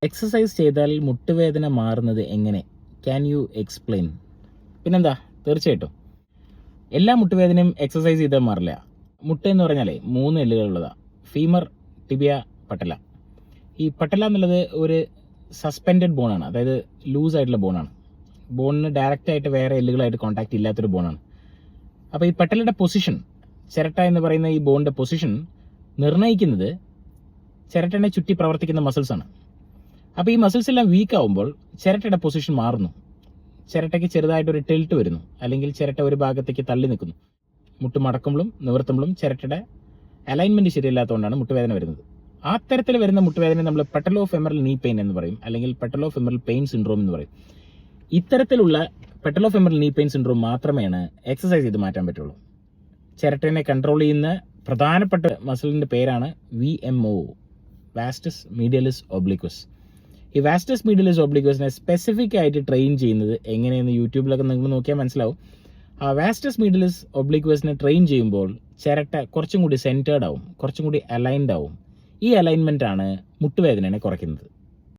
Exercise ചെയ്താൽ മുട്ടുവേദന മാറുന്നത് എങ്ങനെ? Can you explain? പിന്നെന്താ, തീർച്ചയായിട്ടും എല്ലാ മുട്ടുവേദനയും എക്സസൈസ് ചെയ്താൽ മാറില്ല. മുട്ട എന്ന് പറഞ്ഞാലേ 3 എല്ലുകളുള്ളതാണ്: ഫീമർ, ടിബിയ, പട്ടല. ഈ പട്ടല എന്നുള്ളത് ഒരു സസ്പെൻഡഡ് ബോണാണ്, അതായത് ലൂസ് ആയിട്ടുള്ള ബോണാണ്. ബോണിന് ഡയറക്റ്റ് ആയിട്ട് വേറെ എല്ലുകളായിട്ട് കോൺടാക്ട് ഇല്ലാത്തൊരു ബോണാണ്. അപ്പോൾ ഈ പട്ടലയുടെ പൊസിഷൻ, ചിരട്ട എന്ന് പറയുന്ന ഈ ബോണിൻ്റെ പൊസിഷൻ നിർണ്ണയിക്കുന്നത് ചിരട്ടനെ ചുറ്റി പ്രവർത്തിക്കുന്ന മസിൽസാണ്. അപ്പോൾ ഈ മസിൽസ് എല്ലാം വീക്ക് ആവുമ്പോൾ ചിരട്ടയുടെ പൊസിഷൻ മാറുന്നു. ചിരട്ടയ്ക്ക് ചെറുതായിട്ടൊരു ടിൽറ്റ് വരുന്നു, അല്ലെങ്കിൽ ചിരട്ട ഒരു ഭാഗത്തേക്ക് തള്ളി നിൽക്കുന്നു. മുട്ട് മടക്കുമ്പോഴും നിവർത്തുമ്പോഴും ചിരട്ടയുടെ അലൈൻമെൻറ്റ് ശരിയല്ലാത്തതുകൊണ്ടാണ് മുട്ടുവേദന വരുന്നത്. ആ തരത്തിൽ വരുന്ന മുട്ടുവേദന നമ്മൾ പെട്ടലോഫെമറൽ നീ പെയിൻ എന്ന് പറയും, അല്ലെങ്കിൽ പെട്ടലോഫെമറൽ പെയിൻ സിൻഡ്രോം എന്ന് പറയും. ഇത്തരത്തിലുള്ള പെട്ടലോഫെമറൽ നീ പെയിൻ സിൻഡ്രോം മാത്രമേയാണ് എക്സസൈസ് ചെയ്ത് മാറ്റാൻ പറ്റുള്ളൂ. ചിരട്ടനെ കൺട്രോൾ ചെയ്യുന്ന പ്രധാനപ്പെട്ട മസിലിൻ്റെ പേരാണ് VMO, വാസ്റ്റസ് മീഡിയലിസ് ഒബ്ലിക്വസ്. ഈ വാസ്റ്റസ് മീഡിയലിസ് ഒബ്ലിക്വസിനെ സ്പെസിഫിക് ആയിട്ട് ട്രെയിൻ ചെയ്യുന്നത് എങ്ങനെയെന്ന് യൂട്യൂബിലൊക്കെ നിങ്ങൾ നോക്കിയാൽ മനസ്സിലാവും. ആ വാസ്റ്റസ് മീഡിയലിസ് ഒബ്ലിക്വസിനെ ട്രെയിൻ ചെയ്യുമ്പോൾ ചിരട്ട കുറച്ചും കൂടി സെൻറ്റേർഡ് ആവും, കുറച്ചും കൂടി അലൈൻഡ് ആവും. ഈ അലൈൻമെൻ്റ് ആണ് മുട്ടുവേദനയെ കുറയ്ക്കുന്നത്.